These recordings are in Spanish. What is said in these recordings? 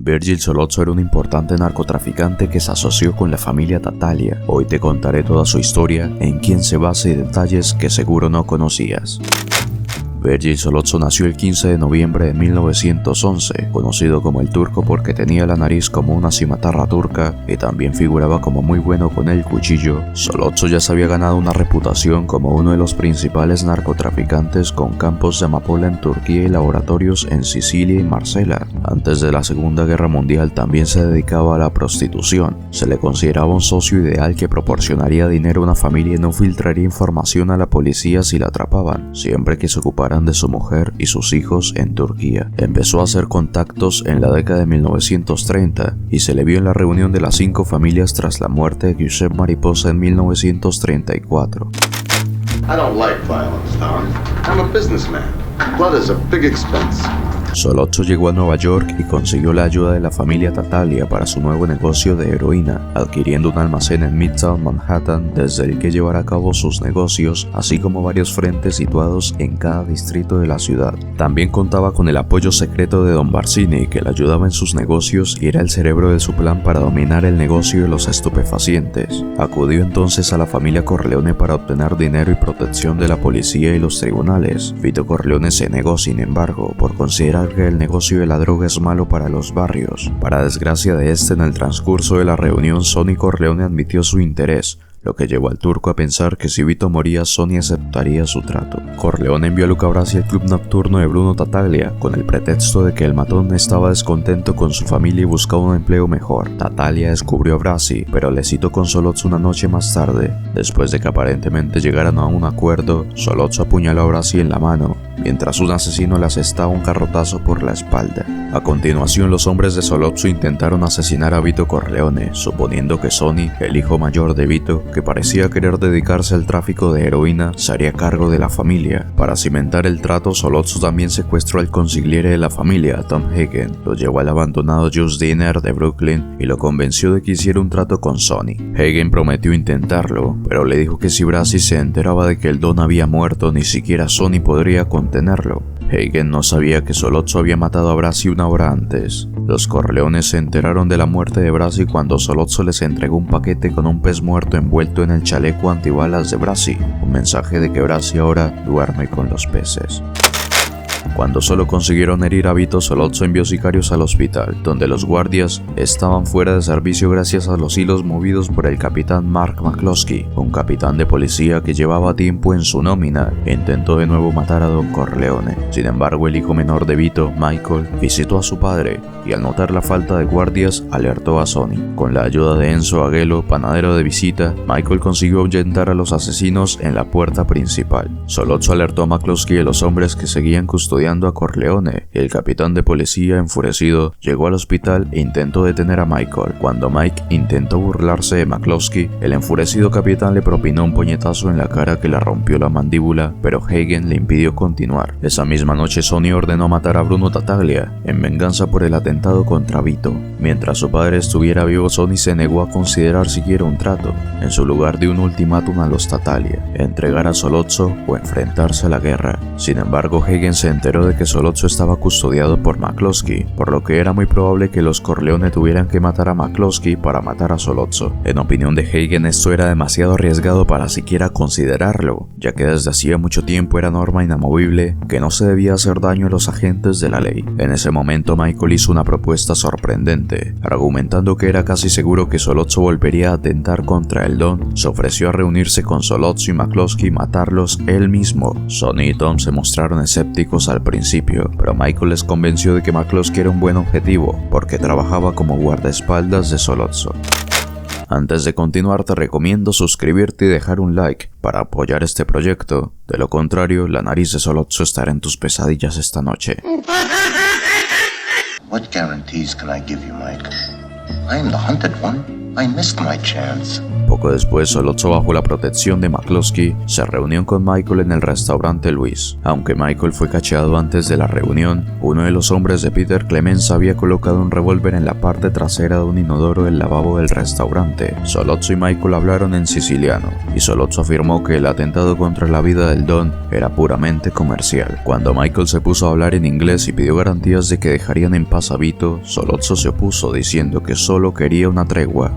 Virgil Solozzo era un importante narcotraficante que se asoció con la familia Tattaglia. Hoy te contaré toda su historia, en quién se basa y detalles que seguro no conocías. Virgil Solozzo nació el 15 de noviembre de 1911, conocido como el Turco porque tenía la nariz como una cimatarra turca y también figuraba como muy bueno con el cuchillo. Solozzo ya se había ganado una reputación como uno de los principales narcotraficantes con campos de amapola en Turquía y laboratorios en Sicilia y Marsella. Antes de la Segunda Guerra Mundial también se dedicaba a la prostitución. Se le consideraba un socio ideal que proporcionaría dinero a una familia y no filtraría información a la policía si la atrapaban, siempre que se ocupara de su mujer y sus hijos en Turquía. Empezó a hacer contactos en la década de 1930 y se le vio en la reunión de las 5 familias tras la muerte de Giuseppe Mariposa en 1934. I don't like violence, Don. I'm a businessman. Blood is a big expense. Solozzo llegó a Nueva York y consiguió la ayuda de la familia Tattaglia para su nuevo negocio de heroína, adquiriendo un almacén en Midtown Manhattan desde el que llevará a cabo sus negocios, así como varios frentes situados en cada distrito de la ciudad. También contaba con el apoyo secreto de Don Barzini, que le ayudaba en sus negocios y era el cerebro de su plan para dominar el negocio de los estupefacientes. Acudió entonces a la familia Corleone para obtener dinero y protección de la policía y los tribunales. Vito Corleone se negó, sin embargo, por considerar que el negocio de la droga es malo para los barrios. Para desgracia de este, en el transcurso de la reunión, Sonny Corleone admitió su interés, lo que llevó al turco a pensar que si Vito moría, Sonny aceptaría su trato. Corleone envió a Luca Brasi al club nocturno de Bruno Tattaglia con el pretexto de que el matón estaba descontento con su familia y buscaba un empleo mejor. Tattaglia descubrió a Brasi, pero le citó con Solozzo una noche más tarde. Después de que aparentemente llegaran a un acuerdo, Solozzo apuñaló a Brasi en la mano, mientras un asesino le asestaba un garrotazo por la espalda. A continuación, los hombres de Solozzo intentaron asesinar a Vito Corleone, suponiendo que Sonny, el hijo mayor de Vito, que parecía querer dedicarse al tráfico de heroína, se haría cargo de la familia. Para cimentar el trato, Solozzo también secuestró al consigliere de la familia, Tom Hagen, lo llevó al abandonado Juice Diner de Brooklyn y lo convenció de que hiciera un trato con Sonny. Hagen prometió intentarlo, pero le dijo que si Brasi se enteraba de que el don había muerto, ni siquiera Sonny podría contenerlo. Hagen no sabía que Solozzo había matado a Brasi una hora antes. Los Corleones se enteraron de la muerte de Brasi cuando Solozzo les entregó un paquete con un pez muerto envuelto en el chaleco antibalas de Brasi, un mensaje de que Brasi ahora duerme con los peces. Cuando solo consiguieron herir a Vito, Solozzo envió sicarios al hospital, donde los guardias estaban fuera de servicio gracias a los hilos movidos por el capitán Mark McCloskey, un capitán de policía que llevaba tiempo en su nómina e intentó de nuevo matar a Don Corleone. Sin embargo, el hijo menor de Vito, Michael, visitó a su padre y al notar la falta de guardias, alertó a Sonny. Con la ayuda de Enzo Aguelo, panadero de visita, Michael consiguió ahuyentar a los asesinos en la puerta principal. Solozzo alertó a McCloskey de los hombres que seguían custodiando a Corleone, y el capitán de policía, enfurecido, llegó al hospital e intentó detener a Michael. Cuando Mike intentó burlarse de McCloskey, el enfurecido capitán le propinó un puñetazo en la cara que le rompió la mandíbula, pero Hagen le impidió continuar. Esa misma noche, Sonny ordenó matar a Bruno Tattaglia en venganza por el atentado contra Vito. Mientras su padre estuviera vivo, Sonny se negó a considerar siquiera un trato. En su lugar dio un ultimátum a los Tattaglia: entregar a Solozzo o enfrentarse a la guerra. Sin embargo, Hagen se enteró de que Solozzo estaba custodiado por McCloskey, por lo que era muy probable que los Corleone tuvieran que matar a McCloskey para matar a Solozzo. En opinión de Hagen, esto era demasiado arriesgado para siquiera considerarlo, ya que desde hacía mucho tiempo era norma inamovible que no se debía hacer daño a los agentes de la ley. En ese momento, Michael hizo una propuesta sorprendente, argumentando que era casi seguro que Solozzo volvería a atentar contra el Don. Se ofreció a reunirse con Solozzo y McCloskey y matarlos él mismo. Sonny y Tom se mostraron escépticos al principio, pero Michael les convenció de que McCloskey era un buen objetivo, porque trabajaba como guardaespaldas de Solozzo. Antes de continuar, te recomiendo suscribirte y dejar un like para apoyar este proyecto. De lo contrario, la nariz de Solozzo estará en tus pesadillas esta noche. What guarantees can I give you, Mike? I am the hunted one. I missed my chance. Poco Poco después, Sollozzo, bajo la protección de McCloskey, se reunió con Michael en el restaurante Luis. Aunque Michael fue cacheado antes de la reunión, uno de los hombres de Peter Clemens había colocado un revólver en la parte trasera de un inodoro del lavabo del restaurante. Sollozzo y Michael hablaron en siciliano, y Sollozzo afirmó que el atentado contra la vida del Don era puramente comercial. Cuando Michael se puso a hablar en inglés y pidió garantías de que dejarían en paz a Vito, Sollozzo se opuso diciendo que solo quería una tregua.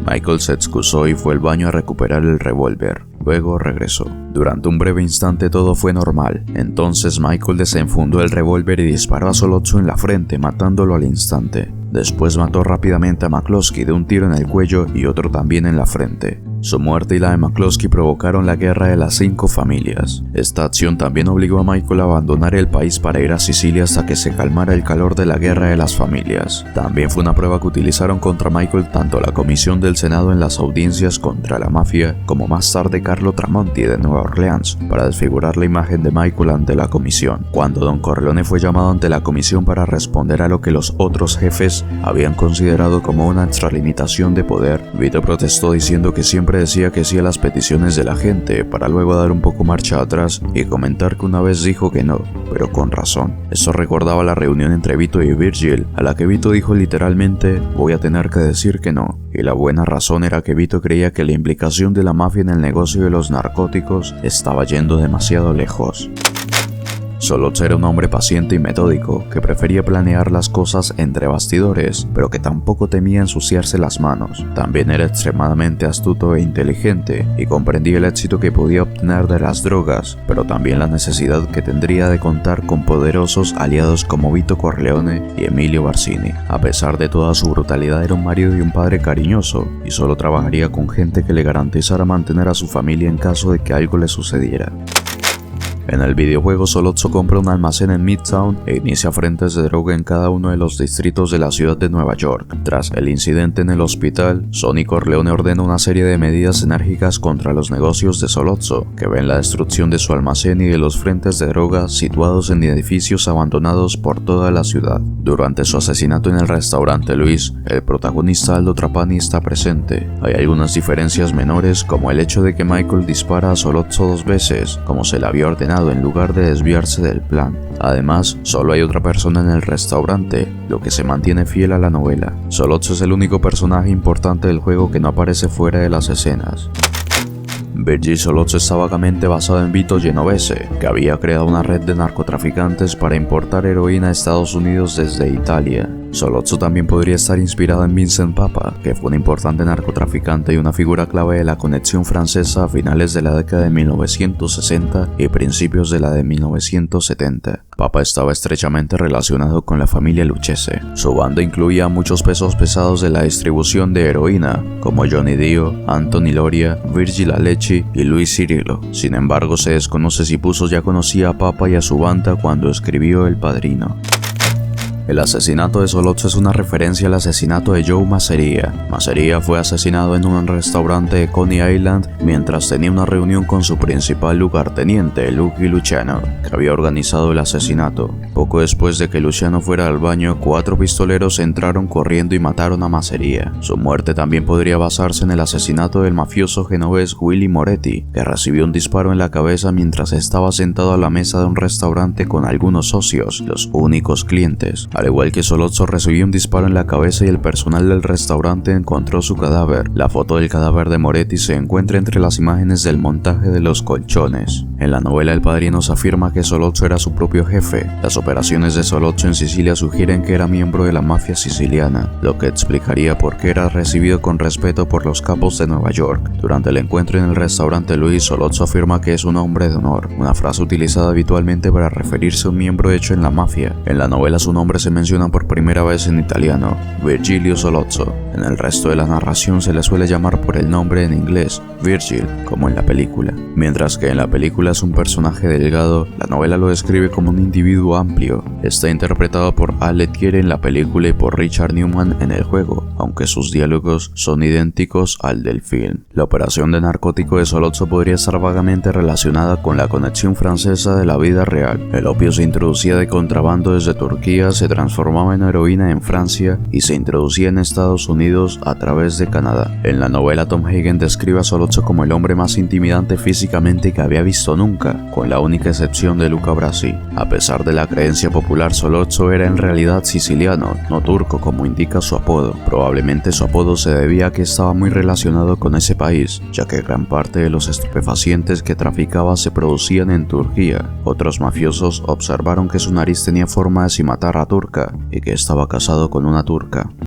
Michael se excusó y fue al baño a recuperar el revólver. Luego regresó. Durante un breve instante todo fue normal. Entonces Michael desenfundó el revólver y disparó a Sollozzo en la frente, matándolo al instante. Después mató rápidamente a McCloskey de un tiro en el cuello y otro también en la frente. Su muerte y la de McCloskey provocaron la guerra de las 5 familias. Esta acción también obligó a Michael a abandonar el país para ir a Sicilia hasta que se calmara el calor de la guerra de las familias. También fue una prueba que utilizaron contra Michael tanto la Comisión del Senado en las audiencias contra la mafia como más tarde Carlo Tramonti de Nueva Orleans para desfigurar la imagen de Michael ante la comisión. Cuando Don Corleone fue llamado ante la comisión para responder a lo que los otros jefes habían considerado como una extralimitación de poder, Vito protestó diciendo que siempre decía que sí a las peticiones de la gente, para luego dar un poco marcha atrás y comentar que una vez dijo que no, pero con razón. Esto recordaba la reunión entre Vito y Virgil, a la que Vito dijo literalmente: voy a tener que decir que no. Y la buena razón era que Vito creía que la implicación de la mafia en el negocio de los narcóticos estaba yendo demasiado lejos. Sollozzo era un hombre paciente y metódico, que prefería planear las cosas entre bastidores, pero que tampoco temía ensuciarse las manos. También era extremadamente astuto e inteligente, y comprendía el éxito que podía obtener de las drogas, pero también la necesidad que tendría de contar con poderosos aliados como Vito Corleone y Emilio Barsini. A pesar de toda su brutalidad, era un marido y un padre cariñoso, y solo trabajaría con gente que le garantizara mantener a su familia en caso de que algo le sucediera. En el videojuego, Sollozzo compra un almacén en Midtown e inicia frentes de droga en cada uno de los distritos de la ciudad de Nueva York. Tras el incidente en el hospital, Sonny Corleone ordena una serie de medidas enérgicas contra los negocios de Sollozzo, que ven la destrucción de su almacén y de los frentes de droga situados en edificios abandonados por toda la ciudad. Durante su asesinato en el restaurante Luis, el protagonista Aldo Trapani está presente. Hay algunas diferencias menores, como el hecho de que Michael dispara a Sollozzo 2 veces, como se le había ordenado, en lugar de desviarse del plan. Además, solo hay otra persona en el restaurante, lo que se mantiene fiel a la novela. Sollozzo es el único personaje importante del juego que no aparece fuera de las escenas. Virgil Sollozzo está vagamente basado en Vito Genovese, que había creado una red de narcotraficantes para importar heroína a Estados Unidos desde Italia. Sollozzo también podría estar inspirado en Vincent Papa, que fue un importante narcotraficante y una figura clave de la conexión francesa a finales de la década de 1960 y principios de la de 1970. Papa estaba estrechamente relacionado con la familia Lucchese. Su banda incluía a muchos pesos pesados de la distribución de heroína, como Johnny Dio, Anthony Loria, Virgil Alechi y Luis Cirillo. Sin embargo, se desconoce si Puzo ya conocía a Papa y a su banda cuando escribió El Padrino. El asesinato de Sollozzo es una referencia al asesinato de Joe Masseria. Masseria fue asesinado en un restaurante de Coney Island mientras tenía una reunión con su principal lugarteniente, Lucky Luciano, que había organizado el asesinato. Poco después de que Luciano fuera al baño, 4 pistoleros entraron corriendo y mataron a Masseria. Su muerte también podría basarse en el asesinato del mafioso genovés Willy Moretti, que recibió un disparo en la cabeza mientras estaba sentado a la mesa de un restaurante con algunos socios, los únicos clientes. Al igual que Sollozzo, recibió un disparo en la cabeza y el personal del restaurante encontró su cadáver. La foto del cadáver de Moretti se encuentra entre las imágenes del montaje de los colchones. En la novela El Padrino se afirma que Sollozzo era su propio jefe. Las operaciones de Sollozzo en Sicilia sugieren que era miembro de la mafia siciliana, lo que explicaría por qué era recibido con respeto por los capos de Nueva York. Durante el encuentro en el restaurante Luis, Sollozzo afirma que es un hombre de honor, una frase utilizada habitualmente para referirse a un miembro hecho en la mafia. En la novela su nombre se menciona por primera vez en italiano, Virgilio Sollozzo. En el resto de la narración se le suele llamar por el nombre en inglés, Virgil, como en la película. Mientras que en la película es un personaje delgado, la novela lo describe como un individuo amplio. Está interpretado por Al Lettieri en la película y por Richard Newman en el juego, aunque sus diálogos son idénticos al del film. La operación de narcótico de Sollozzo podría estar vagamente relacionada con la conexión francesa de la vida real. El opio se introducía de contrabando desde Turquía, se transformaba en heroína en Francia y se introducía en Estados Unidos Unidos a través de Canadá. En la novela, Tom Hagen describe a Solozzo como el hombre más intimidante físicamente que había visto nunca, con la única excepción de Luca Brasi. A pesar de la creencia popular, Solozzo era en realidad siciliano, no turco como indica su apodo. Probablemente su apodo se debía a que estaba muy relacionado con ese país, ya que gran parte de los estupefacientes que traficaba se producían en Turquía. Otros mafiosos observaron que su nariz tenía forma de cimitarra turca y que estaba casado con una turca.